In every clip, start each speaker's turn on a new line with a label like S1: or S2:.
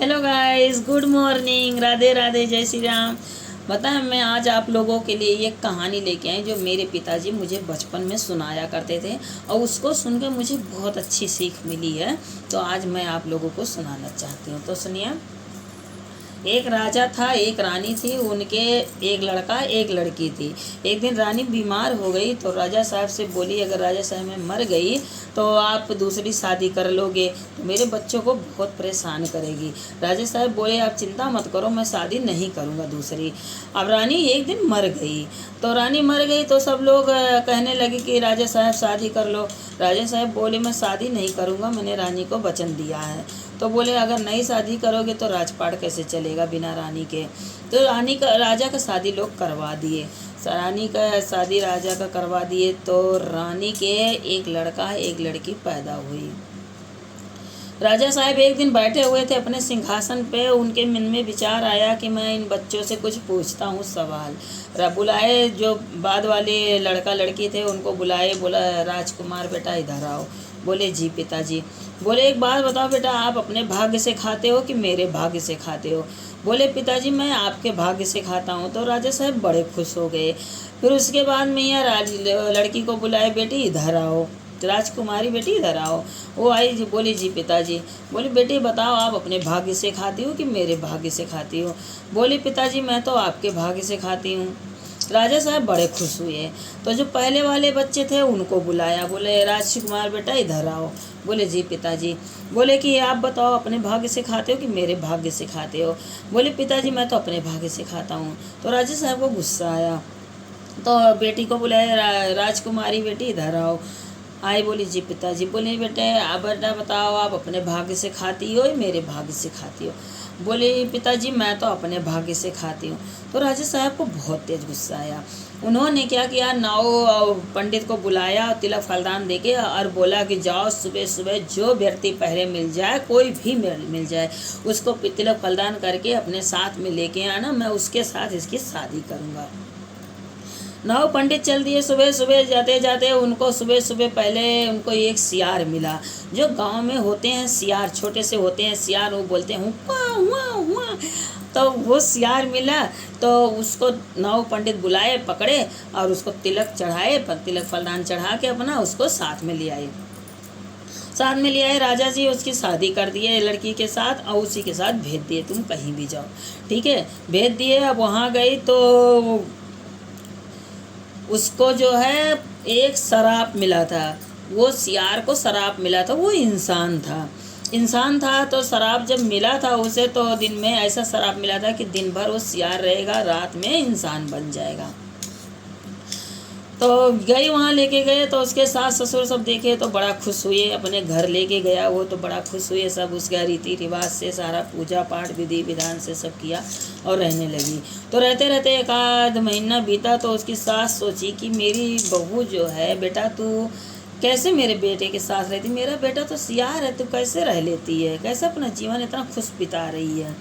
S1: Hello guys, good morning, Radhe Radhe, जय श्री राम। बताएं, मैं आज आप लोगों के लिए एक कहानी लेके आई जो मेरे पिताजी मुझे बचपन में सुनाया करते थे और उसको सुनकर मुझे बहुत अच्छी सीख मिली है। तो आज मैं आप लोगों को सुनाना चाहती हूँ, तो सुनिए। एक राजा था, एक रानी थी, उनके एक लड़का एक लड़की थी। एक दिन रानी बीमार हो गई तो राजा साहब से बोली, अगर राजा साहब मैं मर गई तो आप दूसरी शादी कर लोगे तो मेरे बच्चों को बहुत परेशान करेगी। राजा साहब बोले, आप चिंता मत करो, मैं शादी नहीं करूँगा दूसरी। अब रानी एक दिन मर गई। तो रानी मर गई तो सब लोग कहने लगे कि राजा साहब शादी कर लो। राजा साहब बोले, मैं शादी नहीं करूँगा, मैंने रानी को वचन दिया है। तो बोले, अगर नई शादी करोगे तो राजपाट कैसे चलेगा बिना रानी के। तो रानी का राजा का शादी लोग करवा दिए। रानी का शादी राजा का करवा दिए तो रानी के एक लड़का एक लड़की पैदा हुई। राजा साहब एक दिन बैठे हुए थे अपने सिंहासन पे, उनके मन में विचार आया कि मैं इन बच्चों से कुछ पूछता हूँ सवाल। बुलाए जो बाद वाले लड़का लड़की थे उनको बुलाए, बोला, राजकुमार बेटा इधर आओ। बोले, जी पिताजी। बोले, एक बात बताओ बेटा, आप अपने भाग्य से खाते हो कि मेरे भाग्य से खाते हो। बोले, पिताजी मैं आपके भाग्य से खाता हूँ। तो राजा साहब बड़े खुश हो गए। फिर उसके बाद मैया लड़की को बुलाए, बेटी इधर आओ, राजकुमारी बेटी इधर आओ। वो आई, जी बोली, जी पिताजी। बोली, बेटी बताओ, आप अपने भाग्य से खाती हो कि मेरे भाग्य से खाती हो। बोली, पिताजी मैं तो आपके भाग्य से खाती हूँ। राजा साहब बड़े खुश हुए। तो जो पहले वाले बच्चे थे उनको बुलाया, बोले, राजकुमार बेटा इधर आओ। बोले, जी पिताजी। बोले कि आप बताओ, अपने भाग्य से खाते हो कि मेरे भाग्य से खाते हो। बोले, पिताजी मैं तो अपने भाग्य से खाता हूँ। तो राजा साहब को गुस्सा आया तो बेटी को बुलाया, राजकुमारी बेटी इधर आओ। आई, बोली, जी पिताजी। बोले, बेटे आप बेटा बताओ, आप अपने भाग्य से खाती हो या मेरे भाग्य से खाती हो। बोले, पिताजी मैं तो अपने भाग्य से खाती हूँ। तो राजा साहब को बहुत तेज गुस्सा आया। उन्होंने क्या किया, नाव पंडित को बुलाया, तिलक फलदान देके और बोला कि जाओ सुबह सुबह जो व्यक्ति पहले मिल जाए, कोई भी मिल जाए, उसको तिलक फलदान करके अपने साथ में लेके आना, मैं उसके साथ इसकी शादी करूँगा। नौ पंडित चल दिए। सुबह सुबह जाते जाते उनको सुबह सुबह पहले उनको एक सियार मिला। जो गांव में होते हैं सियार, छोटे से होते हैं सियार, वो बोलते हैं हुआ हुआ हुआ। तो वो सियार मिला तो उसको नौ पंडित बुलाए, पकड़े और उसको तिलक चढ़ाए, तिलक फलदान चढ़ा के अपना उसको साथ में ले आए। साथ में ले आए राजा जी, उसकी शादी कर दिए लड़की के साथ और उसी के साथ भेज दिए, तुम कहीं भी जाओ, ठीक है, भेज दिए। अब वहाँ गई तो उसको जो है एक शराप मिला था। वो सियार को शराप मिला था, वो इंसान था तो शराप जब मिला था उसे, तो दिन में ऐसा शराप मिला था कि दिन भर वो सियार रहेगा, रात में इंसान बन जाएगा। तो गई, वहाँ लेके गए तो उसके सास ससुर सब देखे तो बड़ा खुश हुए। अपने घर लेके गया वो तो बड़ा खुश हुए। सब उसका रीति रिवाज से सारा पूजा पाठ विधि विधान से सब किया और रहने लगी। तो रहते रहते एक आध महीना बीता तो उसकी सास सोची कि मेरी बहू जो है, बेटा तू कैसे मेरे बेटे के साथ रहती, मेरा बेटा तो सियार है, तू कैसे रह लेती है, कैसे अपना जीवन इतना खुश बिता रही है।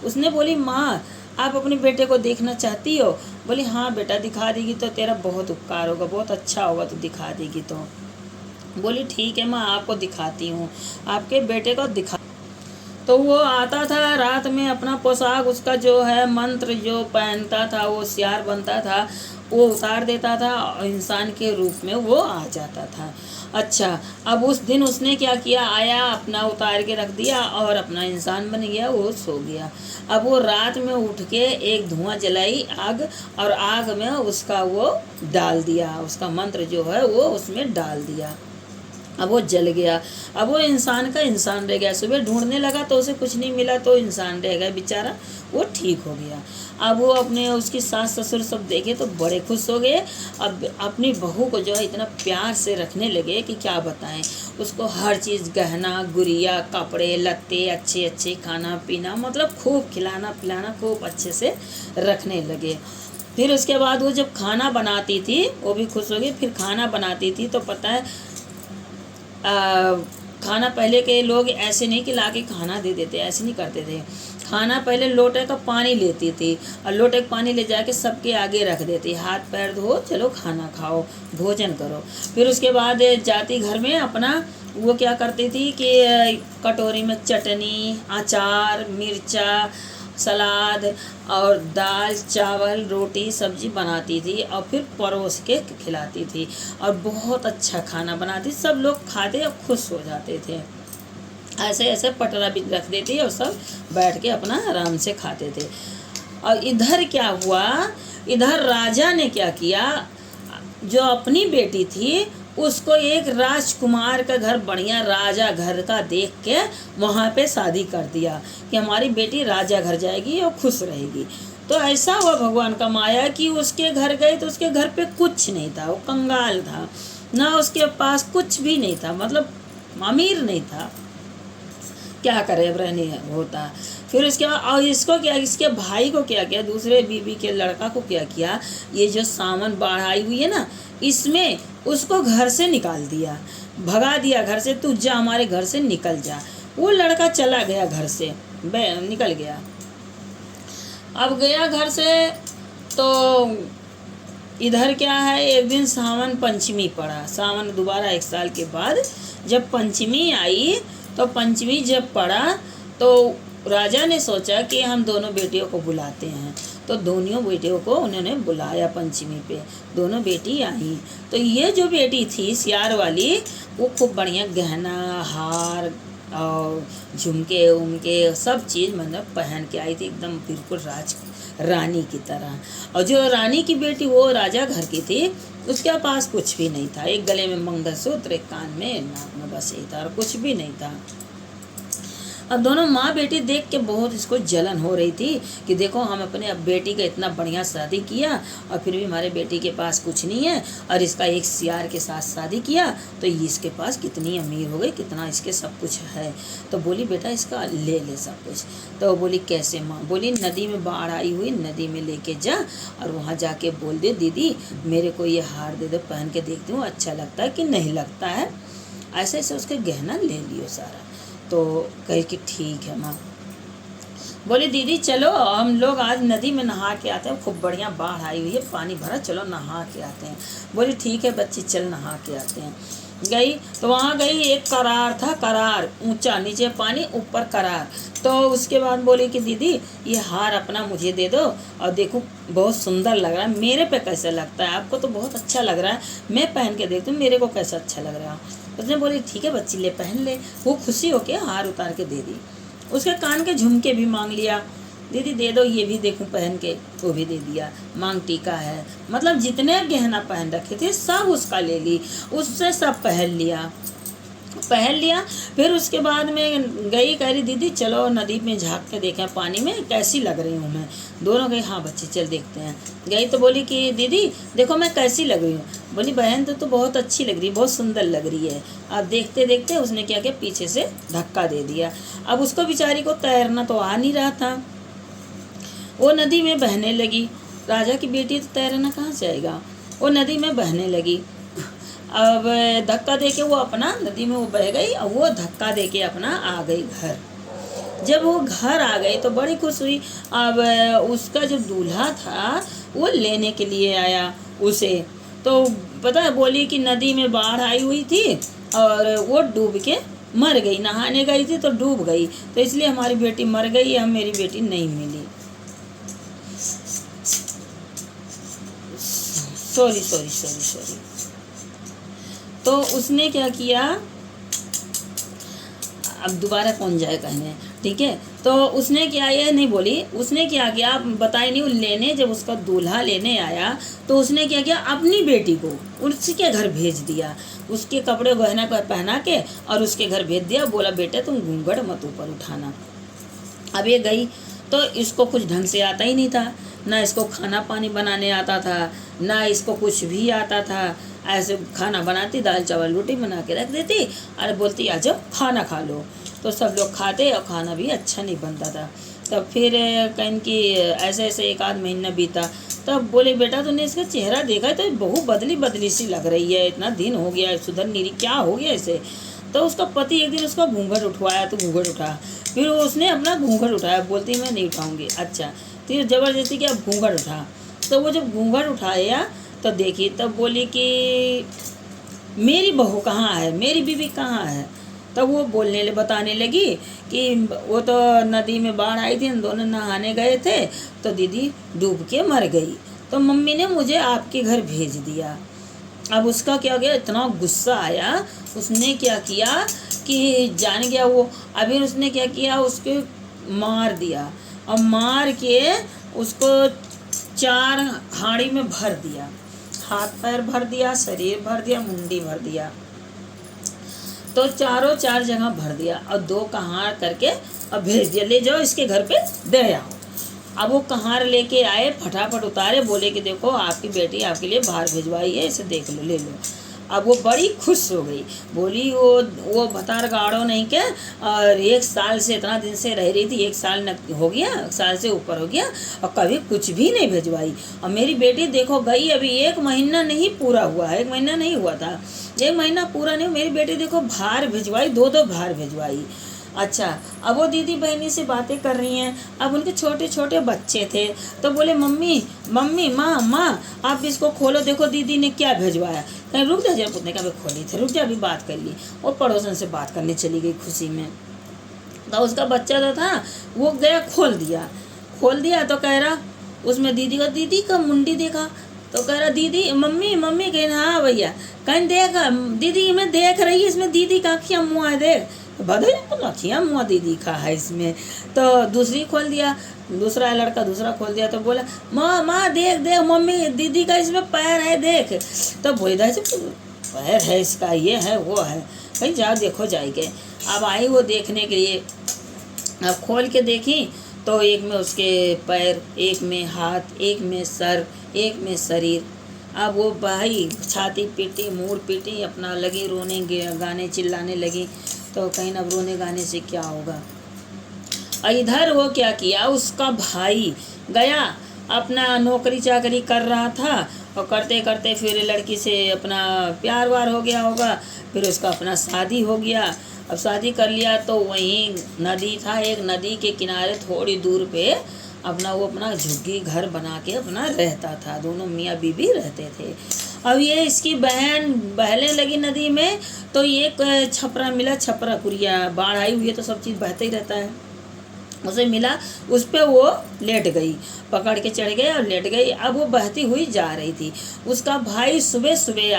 S1: उसने बोली, माँ आप अपने बेटे को देखना चाहती हो। बोली, हाँ बेटा दिखा देगी तो तेरा बहुत उपकार होगा, बहुत अच्छा होगा, तो दिखा देगी तो। बोली, ठीक है माँ, आपको दिखाती हूँ, आपके बेटे को दिखा। तो वो आता था रात में, अपना पोशाक उसका जो है मंत्र जो पहनता था, वो सियार बनता था, वो उतार देता था और इंसान के रूप में वो आ जाता था। अच्छा, अब उस दिन उसने क्या किया, आया अपना उतार के रख दिया और अपना इंसान बन गया, वो सो गया। अब वो रात में उठ के एक धुआं जलाई आग, और आग में उसका वो डाल दिया, उसका मंत्र जो है वो उसमें डाल दिया। अब वो जल गया। अब वो इंसान का इंसान रह गया। सुबह ढूंढने लगा तो उसे कुछ नहीं मिला तो इंसान रह गया बेचारा, वो ठीक हो गया। अब वो अपने उसकी सास ससुर सब देखे तो बड़े खुश हो गए। अब अपनी बहू को जो है इतना प्यार से रखने लगे कि क्या बताएं। उसको हर चीज़, गहना गुड़िया, कपड़े लत्ते, अच्छे अच्छे खाना पीना, मतलब खूब खिलाना पिलाना, खूब अच्छे से रखने लगे। फिर उसके बाद वो जब खाना बनाती थी वो भी खुश हो गई। फिर खाना बनाती थी तो पता है, खाना पहले के लोग ऐसे नहीं कि लाके खाना दे देते, ऐसे नहीं करते थे। खाना पहले लोटे का पानी लेती थी और लोटे का पानी ले जाके सबके आगे रख देती, हाथ पैर धो, चलो खाना खाओ, भोजन करो। फिर उसके बाद जाती घर में अपना वो क्या करती थी कि कटोरी में चटनी, अचार, मिर्चा, सलाद और दाल, चावल, रोटी, सब्जी बनाती थी और फिर परोस के खिलाती थी और बहुत अच्छा खाना बनाती। सब लोग खाते और खुश हो जाते थे। ऐसे ऐसे पटरा भी रख देती और सब बैठ के अपना आराम से खाते थे। और इधर क्या हुआ, इधर राजा ने क्या किया, जो अपनी बेटी थी उसको एक राजकुमार का घर, बढ़िया राजा घर का देख के वहाँ पे शादी कर दिया कि हमारी बेटी राजा घर जाएगी और खुश रहेगी। तो ऐसा हुआ भगवान का माया कि उसके घर गए तो उसके घर पे कुछ नहीं था, वो कंगाल था, ना उसके पास कुछ भी नहीं था, मतलब अमीर नहीं था, क्या करे अब रहने होता। फिर उसके बाद और इसको क्या, इसके भाई को क्या किया, दूसरे बीबी के लड़का को क्या किया, ये जो सामान बाढ़ आई हुई है ना, इसमें उसको घर से निकाल दिया, भगा दिया घर से, तू जा हमारे घर से निकल जा। वो लड़का चला गया घर से, निकल गया। अब गया घर से तो इधर क्या है, एक दिन सावन पंचमी पड़ा, सावन दोबारा 1 साल के बाद जब पंचमी आई, तो पंचमी जब पड़ा तो राजा ने सोचा कि हम दोनों बेटियों को बुलाते हैं। तो दोनों बेटियों को उन्होंने बुलाया पंचमी पे, दोनों बेटी आई। तो ये जो बेटी थी सियार वाली, वो खूब बढ़िया गहना, हार और झुमके उमके सब चीज़ मतलब पहन के आई थी, एकदम बिल्कुल रानी की तरह। और जो रानी की बेटी वो राजा घर की थी, उसके पास कुछ भी नहीं था, एक गले में मंगलसूत्र, एक कान में, नाक में, बस यही था और कुछ भी नहीं था। अब दोनों माँ बेटी देख के बहुत इसको जलन हो रही थी कि देखो हम अपने अब बेटी का इतना बढ़िया शादी किया और फिर भी हमारे बेटी के पास कुछ नहीं है, और इसका एक सियार के साथ शादी किया तो इसके पास कितनी अमीर हो गई, कितना इसके सब कुछ है। तो बोली बेटा इसका ले ले सब कुछ। तो बोली कैसे माँ? बोली नदी में बाढ़ आई हुई, नदी में लेके जा और वहाँ जाके बोल दे दीदी मेरे को ये हार दे दो, पहन के देखती हूँ अच्छा लगता है कि नहीं लगता है। ऐसे ऐसे उसके गहना ले लियो सारा। तो कही कि ठीक है माँ। बोली दीदी चलो हम लोग आज नदी में नहा के आते हैं, खूब बढ़िया बाढ़ आई हुई है, पानी भरा, चलो नहा के आते हैं। बोली ठीक है बच्ची चल नहा के आते हैं। गई तो वहाँ गई, एक करार था, करार ऊंचा, नीचे पानी ऊपर करार। तो उसके बाद बोली कि दीदी ये हार अपना मुझे दे दो और देखो बहुत सुंदर लग रहा है, मेरे पे कैसा लगता है, आपको तो बहुत अच्छा लग रहा है, मैं पहन के देखती हूँ मेरे को कैसा अच्छा लग रहा है। उसने बोली ठीक है बच्ची ले पहन ले। वो खुशी होके हार उतार के दे दी। उसके कान के झुमके भी मांग लिया, दीदी दे दो ये भी देखूं पहन के, वो भी दे दिया। मांग टीका है, मतलब जितने गहना पहन रखे थे सब उसका ले ली, उससे सब पहन लिया। फिर उसके बाद में गई, कह रही दीदी चलो नदी में झाँक के देखें पानी में कैसी लग रही हूँ मैं। दोनों गई, हाँ बच्ची चल देखते हैं। गई तो बोली कि दीदी देखो मैं कैसी लग रही हूँ। बोली बहन तो बहुत अच्छी लग रही है, बहुत सुंदर लग रही है। अब देखते देखते उसने क्या किया, पीछे से धक्का दे दिया। अब उसको बेचारी को तैरना तो आ नहीं रहा था, वो नदी में बहने लगी। राजा की बेटी तो तैरना कहाँ से आएगा, वो नदी में बहने लगी। अब धक्का दे के वो अपना नदी में वो बह गई और वो धक्का दे के अपना आ गई घर। जब वो घर आ गई तो बड़ी खुश हुई। अब उसका जो दूल्हा था वो लेने के लिए आया उसे। तो पता है बोली कि नदी में बाढ़ आई हुई थी और वो डूब के मर गई, नहाने गई थी तो डूब गई, तो इसलिए हमारी बेटी मर गई, हम मेरी बेटी नहीं मिली। सॉरी। तो उसने क्या किया, अब दोबारा कौन जाए कहने, ठीक है। तो उसने क्या, ये नहीं बोली, उसने क्या किया बताई नहीं। लेने जब उसका दूल्हा लेने आया तो उसने क्या किया, अपनी बेटी को उसके घर भेज दिया, उसके कपड़े गहना पहना के और उसके घर भेज दिया। बोला बेटा तुम घूंघट मत ऊपर उठाना। अब ये गई तो इसको कुछ ढंग से आता ही नहीं था, ना इसको खाना पानी बनाने आता था, ना इसको कुछ भी आता था। ऐसे खाना बनाती, दाल चावल रोटी बना के रख देती और बोलती आ जाओ खाना खा लो। तो सब लोग खाते और खाना भी अच्छा नहीं बनता था। तब फिर कहीं कि ऐसे ऐसे 1 आध महीना बीता। तब बोले बेटा तूने इसका चेहरा देखा तो बहुत बदली सी लग रही है, इतना दिन हो गया सुधर नहीं रही, क्या हो गया इसे। तो उसका पति एक दिन उसका घूंघट उठवाया, तो घूंघट उठा, फिर उसने अपना घूंघट उठाया, बोलती मैं नहीं उठाऊँगी। अच्छा, फिर ज़बरदस्ती क्या घूंघट उठा। तो वो जब घूंघट उठाया तो देखी, तब बोली कि मेरी बहू कहाँ है, मेरी बीवी कहाँ है। तब वो बताने लगी कि वो तो नदी में बाढ़ आई थी, हम दोनों नहाने गए थे तो दीदी डूब के मर गई, तो मम्मी ने मुझे आपके घर भेज दिया। अब उसका क्या गया, इतना गुस्सा आया, उसने क्या किया कि जान गया वो, अभी उसने क्या किया, उसके मार दिया और मार के उसको 4 हांडी में भर दिया, हाथ पैर भर दिया, शरीर भर दिया, मुंडी भर दिया, तो 4 जगह भर दिया और 2 कहार करके अब भेज दिया, ले जाओ इसके घर पे दे आओ। अब वो कहार लेके आए, फटाफट उतारे, बोले कि देखो आपकी बेटी आपके लिए बाहर भिजवाई है, इसे देख लो, ले लो। अब वो बड़ी खुश हो गई, बोली वो भतार गाड़ो नहीं क्या, और 1 साल से, इतना दिन से रह रही थी, 1 साल हो गया, 1 साल से ऊपर हो गया और कभी कुछ भी नहीं भिजवाई। और मेरी बेटी देखो गई, अभी 1 महीना नहीं पूरा हुआ है, 1 महीना नहीं हुआ था, 1 महीना पूरा नहीं, मेरी बेटी देखो भार भिजवाई, 2 भार भिजवाई। अच्छा, अब वो दीदी बहनी से बातें कर रही हैं, अब उनके छोटे छोटे बच्चे थे, तो बोले मम्मी मम्मी माँ आप इसको खोलो, देखो दीदी ने क्या भिजवाया। कहीं रुक जा, जब पुतने का भी खोली थे, रुक जा अभी बात कर ली। वो पड़ोसन से बात करने चली गई खुशी में, तो उसका बच्चा जो था वो गया खोल दिया तो कह रहा, उसमें दीदी का मुंडी देखा, तो कह रहा दीदी मम्मी कह रहा हाँ भैया, कहीं देख दीदी में देख रही है, इसमें दीदी का अखियाँ मुँह है, देख बधाई अखियाँ मुँह दीदी का है इसमें। तो दूसरी खोल दिया, दूसरा लड़का दूसरा खोल दिया, तो बोला माँ देख मम्मी दीदी का इसमें पैर है देख। तो बोली पैर है इसका, ये है वो है, भाई जाओ देखो जाएंगे। अब आई वो देखने के लिए, अब खोल के देखी तो एक में उसके पैर, एक में हाथ, एक में सर, एक में शरीर। अब वो भाई छाती पीटी, मूड पीटी, अपना लगी रोने गाने चिल्लाने लगी। तो कहीं अब रोने गाने से क्या होगा। इधर वो क्या किया, उसका भाई गया, अपना नौकरी चाकरी कर रहा था और करते करते फिर लड़की से अपना प्यार वार हो गया होगा, फिर उसका अपना शादी हो गया। अब शादी कर लिया तो वहीं नदी था, एक नदी के किनारे थोड़ी दूर पे अपना झुग्गी घर बना के अपना रहता था, दोनों मियाँ बीबी रहते थे। अब ये इसकी बहन बहने लगी नदी में, तो एक छपरा मिला, छपरा कुरिया, बाढ़ आई हुई है तो सब चीज़ बहते ही रहता है, उसे मिला, उस पर वो लेट गई, पकड़ के चढ़ गए और लेट गई। अब वो बहती हुई जा रही थी, उसका भाई सुबह सुबह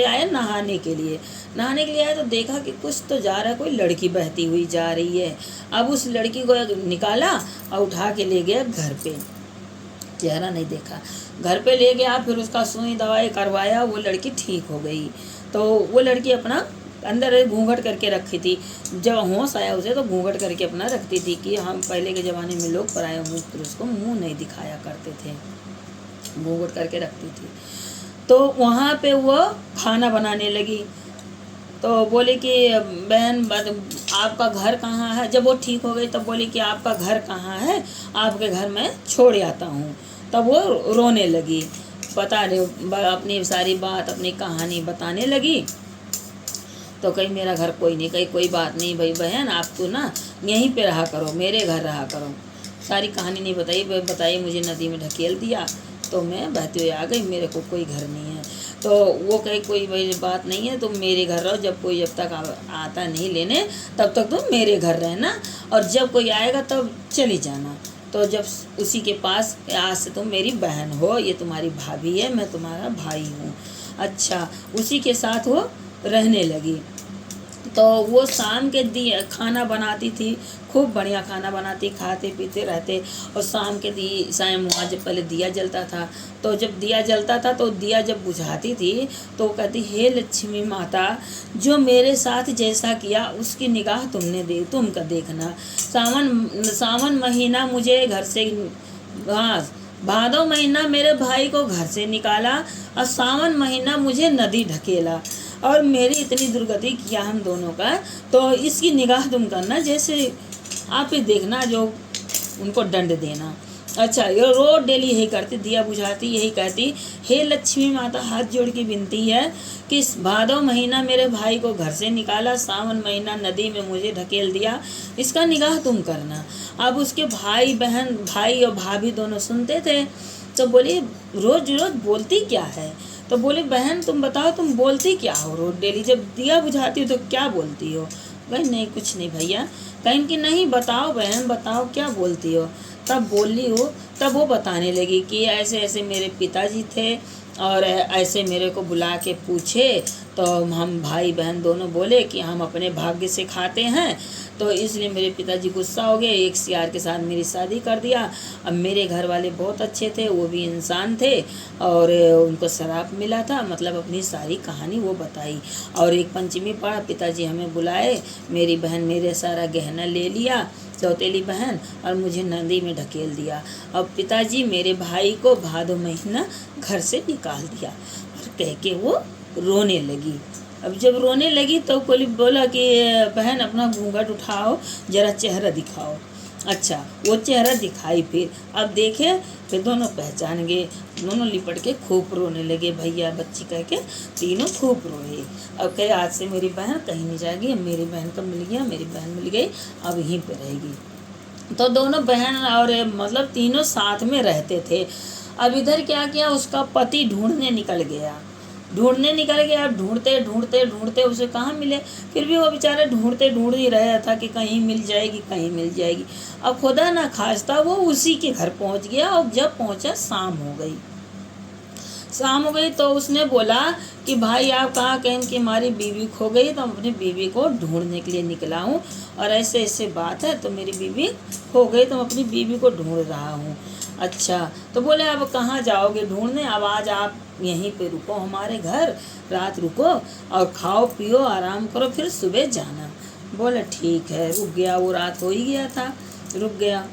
S1: आया नहाने के लिए आया, तो देखा कि कुछ तो जा रहा है, कोई लड़की बहती हुई जा रही है। अब उस लड़की को निकाला और उठा के ले गया घर पे, चेहरा नहीं देखा, घर पे ले गया, फिर उसका सुई दवाई करवाया, वो लड़की ठीक हो गई। तो वो लड़की अपना अंदर घूंघट करके रखी थी, जब होश आया उसे तो घूंघट करके अपना रखती थी कि हम पहले के ज़माने में लोग पराये पुरुष को मुंह नहीं दिखाया करते थे, घूंघट करके रखती थी। तो वहाँ पे वो खाना बनाने लगी, तो बोले कि बहन आपका घर कहाँ है। जब वो ठीक हो गई तब बोली कि आपका घर कहाँ है, आपके घर में छोड़ आता हूँ। तब वो रोने लगी, अपनी सारी बात, अपनी कहानी बताने लगी। तो कहीं मेरा घर कोई नहीं, कहीं कोई बात नहीं भाई बहन, आप तो ना यहीं पे रहा करो, मेरे घर रहा करो। सारी कहानी नहीं बताई मुझे नदी में ढकेल दिया, तो मैं बहती हुई आ गई, मेरे को कोई घर नहीं है। तो वो कहीं कोई भाई बात नहीं है, तुम मेरे घर रहो, जब तक आता नहीं लेने तब तक तुम मेरे घर रहना, और जब कोई आएगा तब चली जाना। तो जब उसी के पास, आज से तुम मेरी बहन हो, ये तुम्हारी भाभी है, मैं तुम्हारा भाई हूँ। अच्छा, उसी के साथ वो रहने लगी। तो वो शाम के खाना बनाती थी, खूब बढ़िया खाना बनाती, खाते पीते रहते। और शाम के शाम वहाँ जब पहले दिया जलता था, तो जब दिया जलता था तो दिया जब बुझाती थी तो कहती, हे लक्ष्मी माता, जो मेरे साथ जैसा किया उसकी निगाह तुम का देखना। सावन महीना मुझे घर से, हाँ, भादो महीना मेरे भाई को घर से निकाला और सावन महीना मुझे नदी ढकेला, और मेरी इतनी दुर्गति किया हम दोनों का, तो इसकी निगाह तुम करना, जैसे आप ही देखना, जो उनको दंड देना। अच्छा, ये रोज डेली यही करती, दिया बुझाती, यही कहती, हे लक्ष्मी माता, हाथ जोड़ की विनती है कि भादो महीना मेरे भाई को घर से निकाला, सावन महीना नदी में मुझे ढकेल दिया, इसका निगाह तुम करना। अब उसके भाई और भाभी दोनों सुनते थे, तो बोली रोज रोज बोलती क्या है, तो बोले बहन तुम बताओ तुम बोलती क्या हो रोज डेली, जब दिया बुझाती हो तो क्या बोलती हो? कहीं नहीं कुछ नहीं भैया। कहीं कि नहीं बताओ बहन बताओ क्या बोलती हो। तब बोली हो, तब वो बताने लगी कि ऐसे ऐसे मेरे पिताजी थे और ऐसे मेरे को बुला के पूछे, तो हम भाई बहन दोनों बोले कि हम अपने भाग्य से खाते हैं, तो इसलिए मेरे पिताजी गुस्सा हो गए, एक सियार के साथ मेरी शादी कर दिया। अब मेरे घर वाले बहुत अच्छे थे, वो भी इंसान थे और उनको शराब मिला था, मतलब अपनी सारी कहानी वो बताई। और एक पंचमी पड़ा, पिताजी हमें बुलाए, मेरी बहन मेरे सारा गहना ले लिया, सौतेली बहन, और मुझे नदी में ढकेल दिया। अब पिताजी मेरे भाई को भादो महीना घर से निकाल दिया और कह के वो रोने लगी। अब जब रोने लगी तो कोई बोला कि बहन अपना घूंघट उठाओ, जरा चेहरा दिखाओ। अच्छा वो चेहरा दिखाई, फिर अब देखे, फिर दोनों पहचान गए, दोनों लिपट के खूब रोने लगे, भैया बच्ची कह के तीनों खूब रोए। अब कहे आज से मेरी बहन कहीं नहीं जाएगी, मेरी बहन को मिल गया, मेरी बहन मिल गई, अब यहीं पे रहेगी। तो दोनों बहन और मतलब तीनों साथ में रहते थे। अब इधर क्या किया, उसका पति ढूंढने निकल गया, अब ढूंढते ढूंढते ढूंढते उसे कहाँ मिले। फिर भी वो बेचारा ढूंढते ढूंढ ही रहा था कि कहीं मिल जाएगी कहीं मिल जाएगी। अब खुदा ना खास्ता वो उसी के घर पहुंच गया, और जब पहुंचा शाम हो गई। तो उसने बोला कि भाई आप कहाँ? कहें कि हमारी बीवी खो गई, तो हम अपनी बीवी को ढूंढने के लिए निकला हूँ, और ऐसे ऐसे बात है, तो मेरी बीवी खो गई तो मैं अपनी बीवी को ढूंढ रहा हूँ। अच्छा तो बोले अब कहाँ जाओगे ढूंढने? अब आज आप यहीं पे रुको हमारे घर, रात रुको और खाओ पियो आराम करो, फिर सुबह जाना। बोले ठीक है। रुक गया, वो रात हो ही गया था, रुक गया।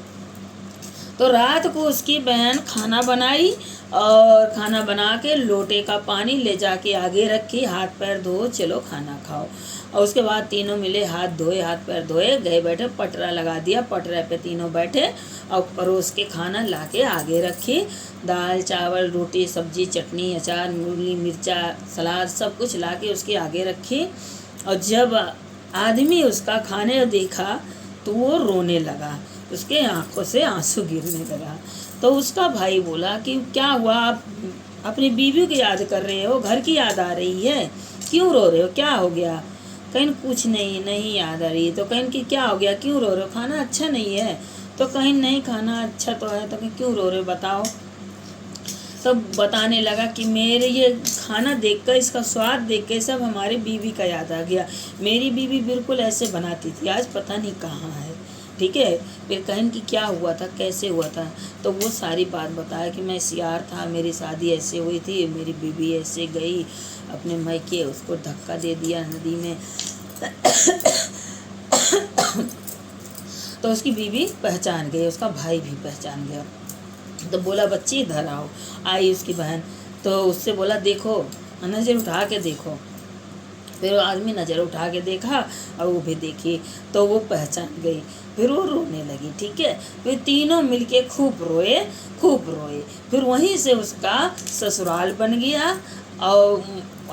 S1: तो रात को उसकी बहन खाना बनाई, और खाना बना के लोटे का पानी ले जाके आगे रखी, हाथ पैर धो चलो खाना खाओ। और उसके बाद तीनों मिले, हाथ धोए, हाथ पैर धोए, गए बैठे, पटरा लगा दिया, पटरे पे तीनों बैठे और परोस के खाना लाके आगे रखी, दाल चावल रोटी सब्जी चटनी अचार मूली मिर्चा सलाद सब कुछ लाके उसके आगे रखी। और जब आदमी उसका खाने देखा तो वो रोने लगा, उसके आंखों से आंसू गिरने लगा। तो उसका भाई बोला कि क्या हुआ, आप अपनी बीवी की याद कर रहे हो, घर की याद आ रही है, क्यों रो रहे हो, क्या हो गया? कहीं कुछ नहीं याद आ रही। तो कहीं कि क्या हो गया, क्यों रो रहे हो, खाना अच्छा नहीं है? तो कहीं नहीं खाना अच्छा तो है, तो कहीं क्यों रो रहे हो बताओ। सब बताने लगा कि मेरे ये खाना देखकर, इसका स्वाद देख के सब हमारी बीवी का याद आ गया, मेरी बीवी बिल्कुल ऐसे बनाती थी, आज पता नहीं कहाँ है। ठीक है। फिर कहन कि क्या हुआ था, कैसे हुआ था? तो वो सारी बात बताया कि मैं सियार था, मेरी शादी ऐसे हुई थी, मेरी बीवी ऐसे गई अपने मायके, उसको धक्का दे दिया नदी में। तो उसकी बीवी पहचान गई, उसका भाई भी पहचान गया। तो बोला बच्ची इधर आओ। आई उसकी बहन, तो उससे बोला देखो नज़र उठा के देखो। फिर वो आदमी नज़र उठा के देखा और वो भी देखी, तो वो पहचान गई। फिर वो रोने लगी। ठीक है। फिर तीनों मिलके खूब रोए। फिर वहीं से उसका ससुराल बन गया, और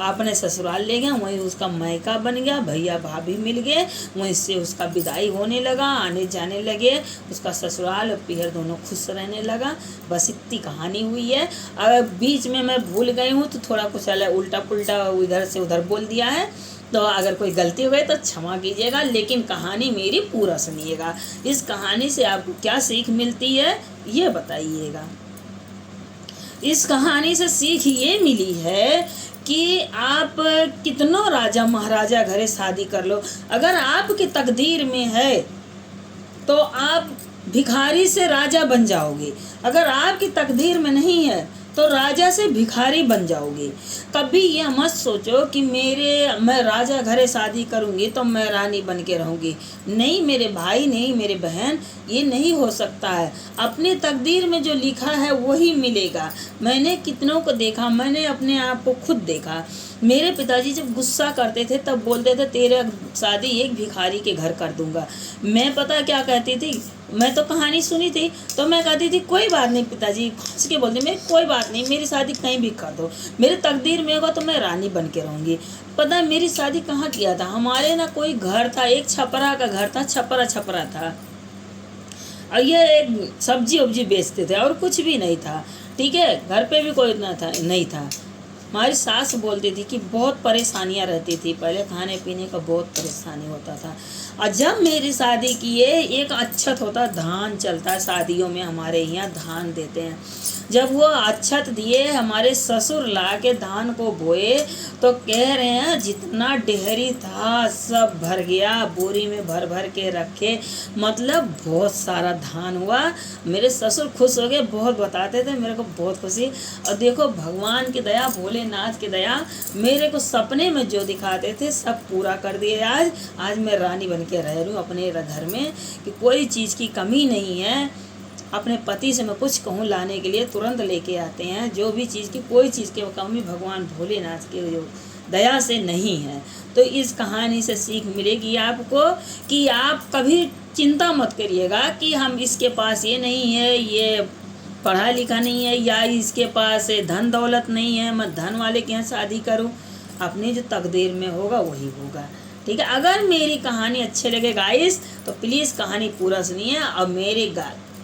S1: अपने ससुराल ले गया, वहीं उसका मायका बन गया, भैया भाभी मिल गए, वहीं से उसका विदाई होने लगा, आने जाने लगे उसका ससुराल और पीहर दोनों खुश रहने लगा। बस इतनी कहानी हुई है। अगर बीच में मैं भूल गई हूँ तो थोड़ा कुछ उल्टा पुल्टा इधर से उधर बोल दिया है, तो अगर कोई गलती हो गई तो क्षमा कीजिएगा, लेकिन कहानी मेरी पूरा सुनिएगा। इस कहानी से आपको क्या सीख मिलती है ये बताइएगा। इस कहानी से सीख ये मिली है कि आप कितनों राजा महाराजा घरे शादी कर लो, अगर आपकी तकदीर में है तो आप भिखारी से राजा बन जाओगे, अगर आपकी तकदीर में नहीं है तो राजा से भिखारी बन जाओगे। कभी ये मत सोचो कि मैं राजा घरे शादी करूंगी तो मैं रानी बन के रहूंगी। नहीं मेरे भाई, नहीं मेरे बहन, ये नहीं हो सकता है। अपने तकदीर में जो लिखा है वही मिलेगा। मैंने कितनों को देखा, मैंने अपने आप को खुद देखा। मेरे पिताजी जब गुस्सा करते थे तब बोलते थे तेरे शादी एक भिखारी के घर कर दूंगा। मैं पता क्या कहती थी, मैं तो कहानी सुनी थी तो मैं कहती थी कोई बात नहीं पिताजी, हंस के बोलते मैं कोई बात नहीं, मेरी शादी कहीं भी कर दो, मेरे तकदीर में होगा तो मैं रानी बन के रहूँगी। पता है मेरी शादी कहाँ किया था, हमारे ना कोई घर था, एक छपरा का घर था, छपरा था, और ये एक सब्जी उब्जी बेचते थे और कुछ भी नहीं था। ठीक है। घर पे भी कोई ना था, नहीं था। हमारी सास बोलती थी कि बहुत परेशानियां रहती थी, पहले खाने पीने का बहुत परेशानी होता था। और जब मेरी शादी किए, एक अच्छत होता, धान चलता है शादियों में, हमारे यहाँ धान देते हैं। जब वो अच्छत दिए, हमारे ससुर ला के धान को बोए, तो कह रहे हैं जितना डेहरी था सब भर गया, बोरी में भर भर के रखे, मतलब बहुत सारा धान हुआ। मेरे ससुर खुश हो गए, बहुत बताते थे, मेरे को बहुत खुशी। और देखो भगवान की दया, भोलेनाथ की दया, मेरे को सपने में जो दिखाते थे सब पूरा कर दिए। आज मैं रानी बन के रह रही हूँ अपने घर में, कि कोई चीज़ की कमी नहीं है। अपने पति से मैं कुछ कहूँ लाने के लिए तुरंत लेके आते हैं, जो भी चीज़ की कोई चीज़ की कमी भगवान भोलेनाथ की जो दया से नहीं है। तो इस कहानी से सीख मिलेगी आपको कि आप कभी चिंता मत करिएगा कि हम इसके पास ये नहीं है, ये पढ़ा लिखा नहीं है, या इसके पास धन दौलत नहीं है, मैं धन वाले के यहाँ शादी करूँ। अपनी जो तकदीर में होगा वही होगा। ठीक है, अगर मेरी कहानी अच्छे लगे गाइस, तो प्लीज़ कहानी पूरा सुनिए और मेरे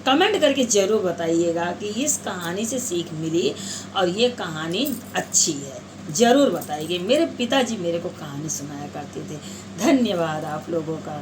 S1: कमेंट करके ज़रूर बताइएगा कि इस कहानी से सीख मिली और ये कहानी अच्छी है, ज़रूर बताइए। मेरे पिताजी मेरे को कहानी सुनाया करते थे। धन्यवाद आप लोगों का।